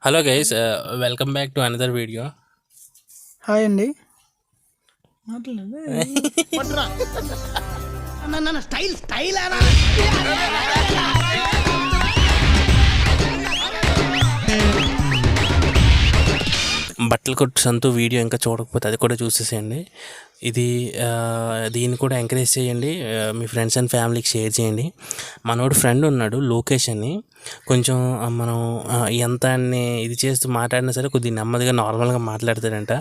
Hello guys, welcome back to another video. Hi అండి. బట్టల కొట్టు సంతు వీడియో ఇంకా చూడకపోతే అది కూడా చూసేసేయండి. దీన్ని కూడా ఎంకరేజ్ చేయండి, మీ ఫ్రెండ్స్ అండ్ ఫ్యామిలీకి షేర్ చేయండి. మనోడు ఫ్రెండ్ ఉన్నాడు లోకేష్ అని, కొంచెం మనం ఎంత ఇది చేస్తూ మాట్లాడినా సరే కొద్దిగా నెమ్మదిగా నార్మల్గా మాట్లాడతాడంట.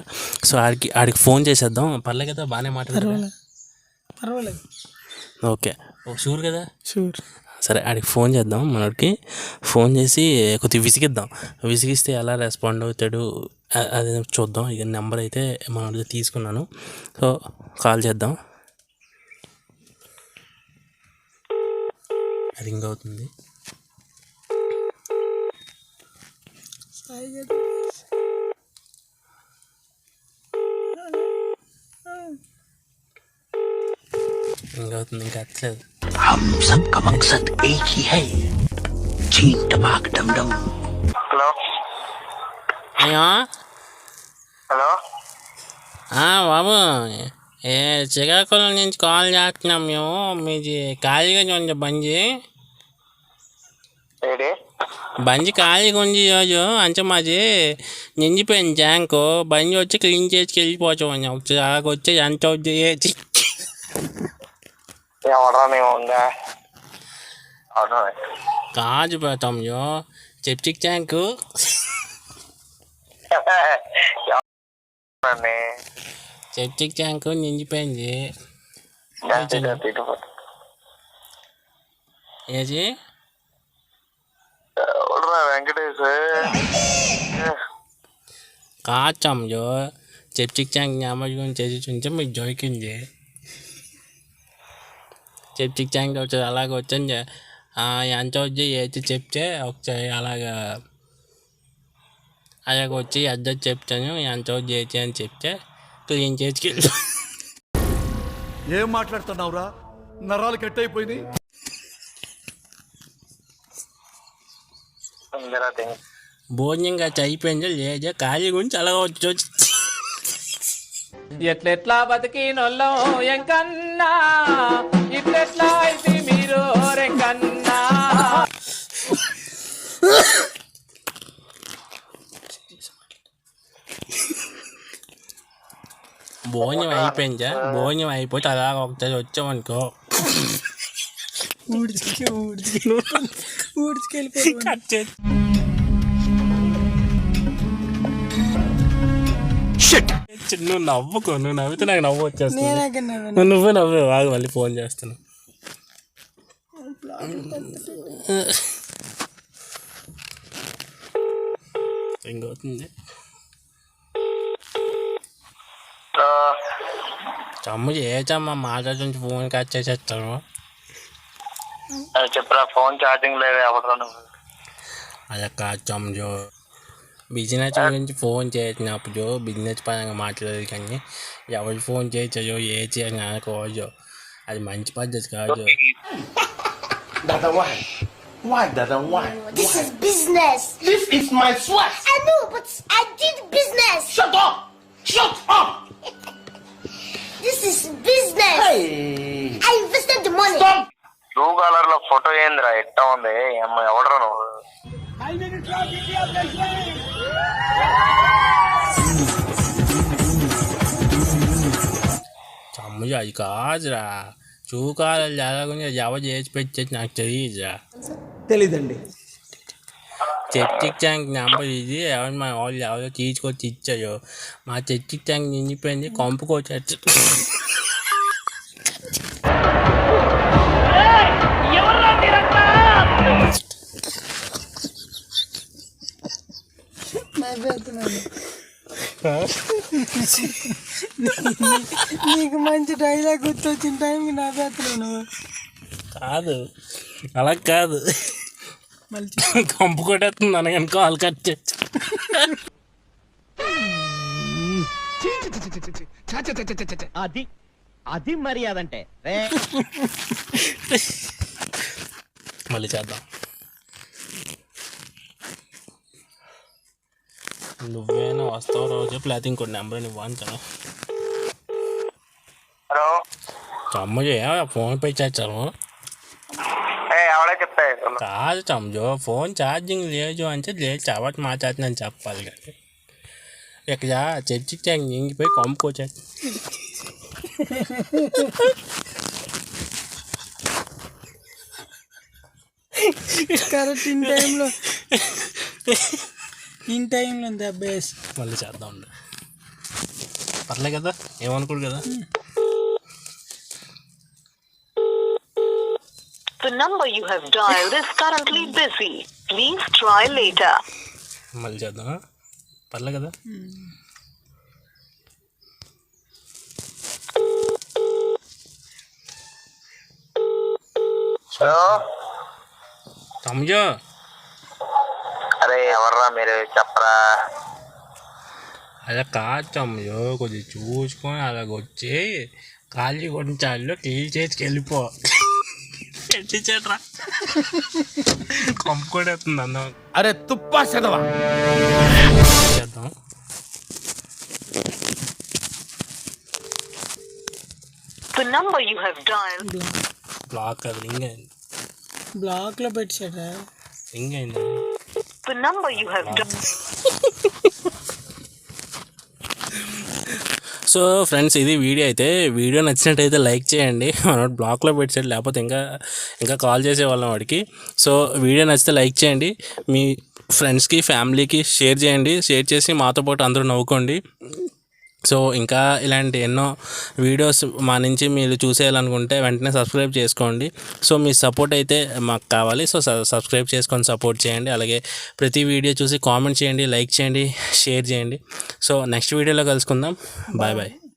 సో ఆడికి ఫోన్ చేసేద్దాం. పర్లేదు కదా, బాగానే మాట్లాడతాడు. పర్వాలేదు. ఓకే, షూర్ కదా? షూర్. సరే, ఆడికి ఫోన్ చేద్దాం. మనోడికి ఫోన్ చేసి కొద్దిగా విసిగిస్తే ఎలా రెస్పాండ్ అవుతాడు అది చూద్దాం. ఇక నెంబర్ అయితే మనోడికి తీసుకున్నాను, సో కాల్ చేద్దాం. రింగ్ అవుతుంది. రింగ్ అవుతుంది, ఇంకా అట్లేదు. हम सब का मकसद एक ही है, चीन टपाक डम डम. హలో అయ్యో, హలో బాబు, శ్రీకాకుళం నుంచి కాల్ చేస్తున్నాం మేము. మీది ఖాళీగా ఉంది ఏడి బండి ఖాళీగా ఉంది ఈరోజు. అంటే మాది నిండిపోయింది ట్యాంకు. బండి వచ్చి క్లీన్ చేసి వెళ్ళిపోతాం. ఒకసారి వచ్చి ఎంత అవుతుంది? ఎవడరా మేము ఉందా? అవును, కాదు పెడతాంయో సెప్టిక్ ట్యాంకు. సెప్టిక్ ట్యాంకు నిండిపోయింది. ఏది వెంకటేష్ కాచంలో సెప్టిక్ ట్యాంక్ జ్ఞాపకం చేసి ఉంటే మీకు దొరికింది. సెప్టిక్ ట్యాంక్ వచ్చి అలాగ వచ్చి ఎంత వచ్చి ఏది చెప్తే ఒకసారి అలాగ వచ్చి అడ్రస్ చెప్తాను. ఎంత వచ్చి ఏది అని చెప్తే క్లీన్ చేసి ఏం మాట్లాడుతున్నావురా? నరాలు కట్ అయిపోయింది. భోజనం గట్ట అయిపోయిందో లేదా ఖాళీ గురించి అలా వచ్చి ఎట్లెట్లా బతికినొల్లం ఎంకన్నా, ఇట్లెట్లా అయితే మీరు రెంకన్నా. భోజనం అయిపోయిందా? భోజనం అయిపోతే అలా ఒకసారి వచ్చామనుకో, నువ్వు నవ్వుకో. నువ్వు నవ్వితే నాకు నవ్వు వచ్చేస్తుంది. నువ్వే నవ్వే బాగా. మళ్ళీ ఫోన్ చేస్తాను. ఇంకొస్తుంది. చమ్ము చేచమ్మా, మాట్లాడుతుంటే ఫోన్ కట్ చేసేస్తాను. చెప్పరా, ఫోన్ ఛార్జింగ్ లేదు. ఎవడరా నువ్వు? అదక్క చమ్జో బిజినెస్ గురించి ఫోన్ చేసినప్పుడు బిజినెస్ పరంగా మాట్లాడేది, కానీ ఎవరు ఫోన్ చేయించో ఏ చేయని అనుకోవచ్చు. అది మంచి పద్ధతి కాదు. Why, Dada? Why? This is business. This is my sweat. I know, but I did business. Shut up! Shut up! This is business. Hey! I invested the money. Stop! Blue colour లో photo ఏందిరా? ఎట్టా ఉంది? ఎవడరా నువ్వు? చమ్ము అది కాదురా. చూకాలు ఎలాగుంది, అది ఎవరు చేసి పెట్టేసి నాకు తెలియదురా. తెలీదండి. సెప్టిక్ ట్యాంక్ నెంబర్ ఇది. ఎవరు మా వాళ్ళు ఎవరో తీసుకొచ్చి ఇచ్చాయో. మా సెప్టిక్ ట్యాంక్ నిండిపోయింది, కంపుకొచ్చి నీకు మంచి డైలాగ్ గుర్తొచ్చిన టైంకి నా పెడుతున్నావు. కాదు, అలా కాదు. మళ్ళీ కంపు కొట్టేస్తుంది అనగానే కాల్ కట్ చేసి అది అది మర్యాద అంటే. మళ్ళీ చేద్దాం. నువ్వేనా వస్తావు రోజు చెప్పి లేకపోతే ఇంకో నెంబర్ నువ్వు అంటాను హలో చమ్మజో ఫోన్ పే చేస్తాను ఎవడే చెప్తా కాదు చమ్మజో ఫోన్ ఛార్జింగ్ లేదు అంటే లేదు కాబట్టి మాట్లాడుతున్నాను చెప్పాలి కానీ ఇక్కడ చర్చికి ఇంగిపోయి కొమ్ముకోవచ్చు కరెక్ట్ ఇన్ టైంలో ఉంది అబ్బాయి. మళ్ళీ చేద్దాం పర్లే కదా ఏమనుకోడు కదా. The number you have dialed is currently busy. Please try later. మళ్ళీ చేద్దాం పర్లే కదా. హలో తమ్జో అరే ఎవర్రా మీరు చెప్పరా. అలా కాదు తమ్జో కొద్దిగా చూసుకొని అలాగ వచ్చి ఖాళీ కొంచెం క్లీన్ చేసి వెళ్ళిపో. ఎట్టించట్రా కొంపుకొడేస్తుంది అందం. అరే తుప్పా చదవా చేద్దాం The number you have dialed. Block అది రింగ్ అయింది. బ్లాక్లో పెట్టాడా? రింగ్ అయింది. The number you have dialed. So friends ఇది వీడియో అయితే. వీడియో నచ్చినట్టయితే లైక్ చేయండి. మనం బ్లాక్లో పెట్టాడు లేకపోతే ఇంకా కాల్ చేసేవాళ్ళం వాడికి. సో వీడియో నచ్చితే లైక్ చేయండి, మీ ఫ్రెండ్స్కి ఫ్యామిలీకి షేర్ చేయండి. షేర్ చేసి మాతో పాటు అందరూ నవ్వుకోండి. సో ఇంకా ఇలాంటి ఎన్నో వీడియోస్ మా నుంచి మీరు చూసేయాలనుకుంటే వెంటనే సబ్స్క్రైబ్ చేసుకోండి. సో మీ సపోర్ట్ అయితే మాకు కావాలి. సో సబ్స్క్రైబ్ చేసుకొని సపోర్ట్ చేయండి. అలాగే ప్రతి వీడియో చూసి కామెంట్ చేయండి, లైక్ చేయండి, షేర్ చేయండి. సో నెక్స్ట్ వీడియోలో కలుసుకుందాం. Bye bye.